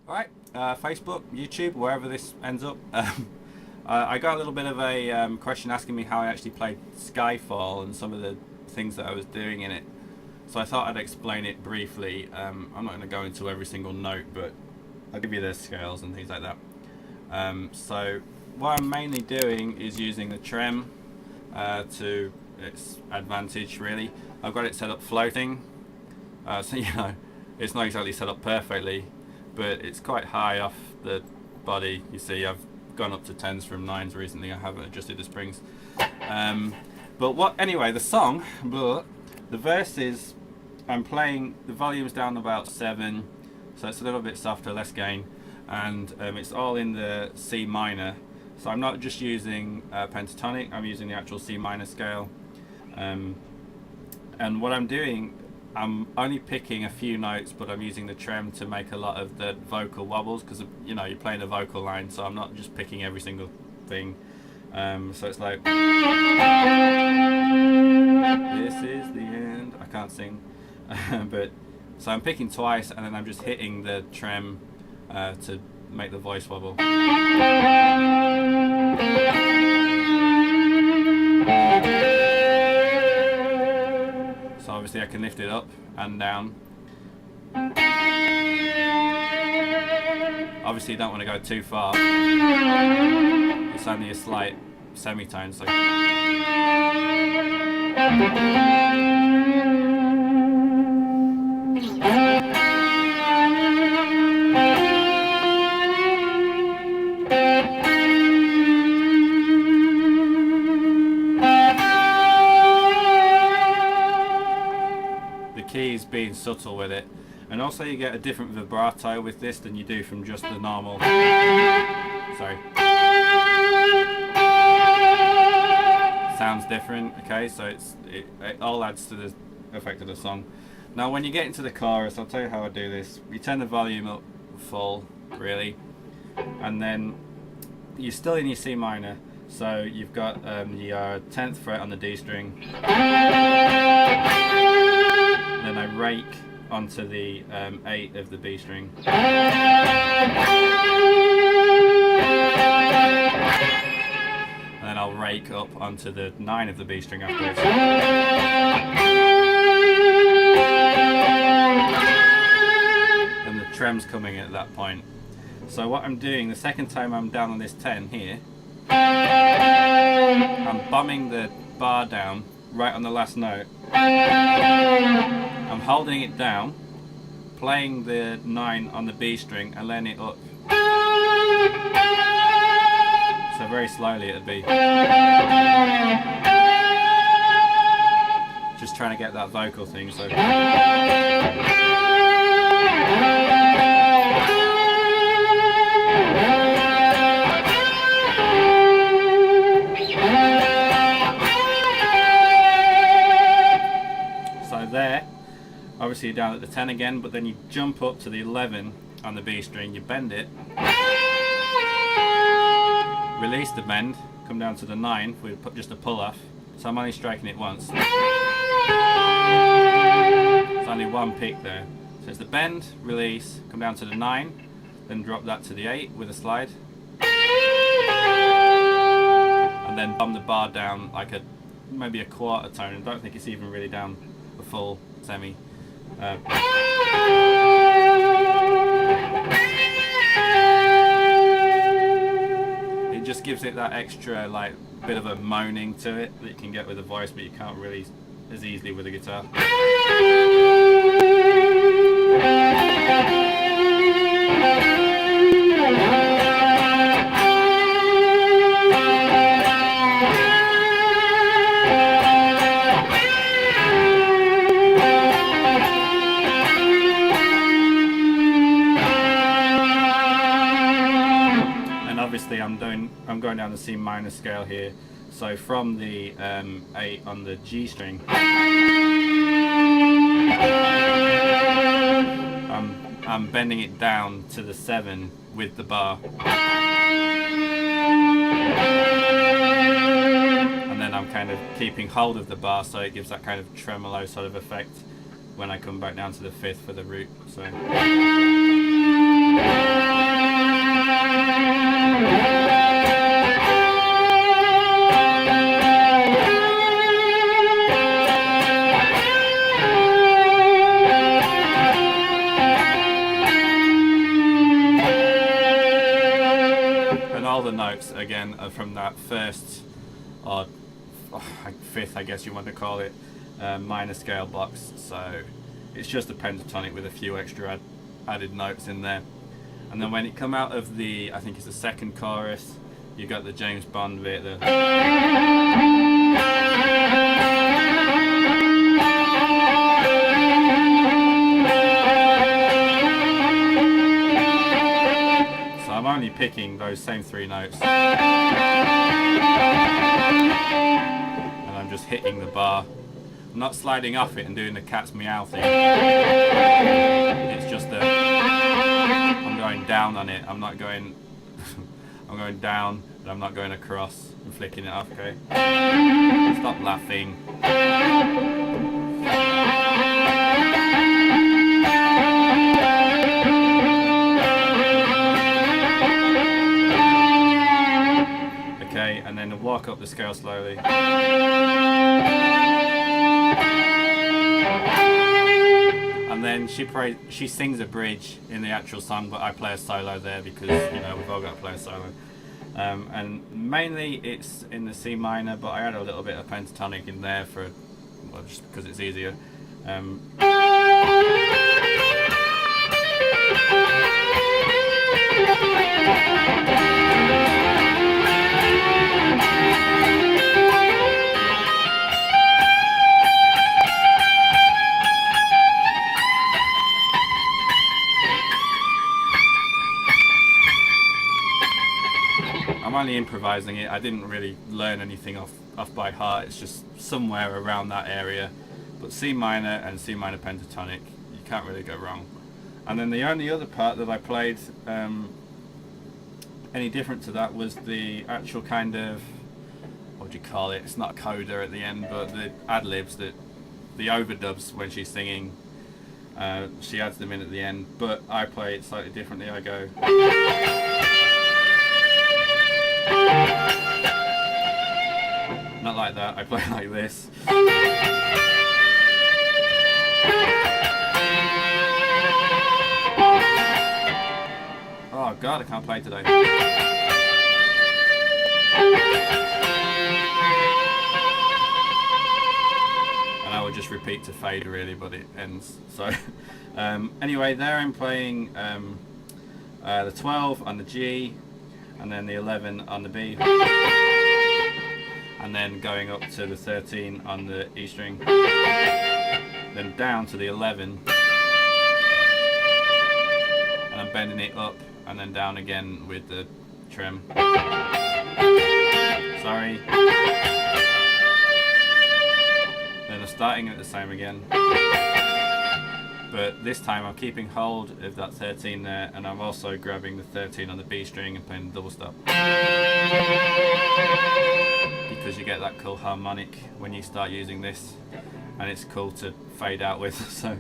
Alright, Facebook, YouTube, wherever this ends up. I got a little bit of a question asking me how I actually played Skyfall and some of the things that I was doing in it. So I thought I'd explain it briefly. I'm not going to go into every single note, but I'll give you the scales and things like that. So what I'm mainly doing is using the trem to its advantage, really. I've got it set up floating, so it's not exactly set up perfectly, but it's quite high off the body. You see, I've gone up to 10s from 9s recently. I haven't adjusted the springs. Anyway, the song, the verses, I'm playing, the volume's down about 7, so it's a little bit softer, less gain, and it's all in the C minor. So I'm not just using pentatonic, I'm using the actual C minor scale. And what I'm doing, I'm only picking a few notes, but I'm using the trem to make a lot of the vocal wobbles, because you're playing a vocal line, so I'm not just picking every single thing. So it's like, this is the end. I can't sing, but so I'm picking twice, and then I'm just hitting the trem to make the voice wobble. So obviously I can lift it up and down. Obviously you don't want to go too far. It's only a slight semitone, so keys being subtle with it, and also you get a different vibrato with this than you do from just the normal. Sorry. Sounds different. Okay, so it all adds to the effect of the song. Now, when you get into the chorus, I'll tell you how I do this. You turn the volume up full, really, and then you're still in your C minor. So you've got your 10th fret on the D string. Then I rake onto the 8 of the B string. And then I'll rake up onto the 9 of the B string afterwards. And the trem's coming at that point. So what I'm doing, the second time I'm down on this 10 here, I'm bombing the bar down right on the last note. I'm holding it down, playing the 9 on the B string and letting it up. So very slowly it'll be. Just trying to get that vocal thing. So. There, obviously you're down at the 10 again, but then you jump up to the 11 on the B string, you bend it, release the bend, come down to the 9 with just a pull off, so I'm only striking it once. It's only one pick there. So it's the bend, release, come down to the 9, then drop that to the 8 with a slide, and then bomb the bar down like maybe a quarter tone. I don't think it's even really down a full semi. It just gives it that extra bit of a moaning to it that you can get with a voice, but you can't really as easily with a guitar. I'm going down the C minor scale here, so from the 8 on the G string, I'm bending it down to the 7 with the bar, and then I'm kind of keeping hold of the bar, so it gives that kind of tremolo sort of effect when I come back down to the 5th for the root. So. all the notes again are from that first or fifth, I guess you want to call it, minor scale box. So it's just a pentatonic with a few extra added notes in there. And then when it come out of the, I think it's the second chorus, you got the James Bond bit. So I'm only picking those same three notes, and I'm just hitting the bar. I'm not sliding off it and doing the cat's meow thing. It's just that I'm going down on it. I'm not going. I'm going down, but I'm not going across and flicking it off. Okay. Stop laughing. Okay, and then walk up the scale slowly. And then she sings a bridge in the actual song, but I play a solo there because, you know, we've all got to play a solo. And mainly it's in the C minor, but I add a little bit of pentatonic in there for, well, just because it's easier. I'm only improvising it. I didn't really learn anything off by heart. It's just somewhere around that area. But C minor and C minor pentatonic, you can't really go wrong. And then the only other part that I played any different to that was the actual kind of, what do you call it? It's not a coda at the end, but the ad-libs, the overdubs when she's singing. She adds them in at the end, but I play it slightly differently. I go. Not like that, I play like this. Oh god, I can't play today. And I would just repeat to fade really, but it ends. So anyway, there I'm playing the 12 on the G, and then the 11 on the B, and then going up to the 13 on the E string, then down to the 11, and I'm bending it up and then down again with the trem. Sorry. Then I'm starting at the same again, but this time I'm keeping hold of that 13 there, and I'm also grabbing the 13 on the B string and playing the double stop, because you get that cool harmonic when you start using this, and it's cool to fade out with. So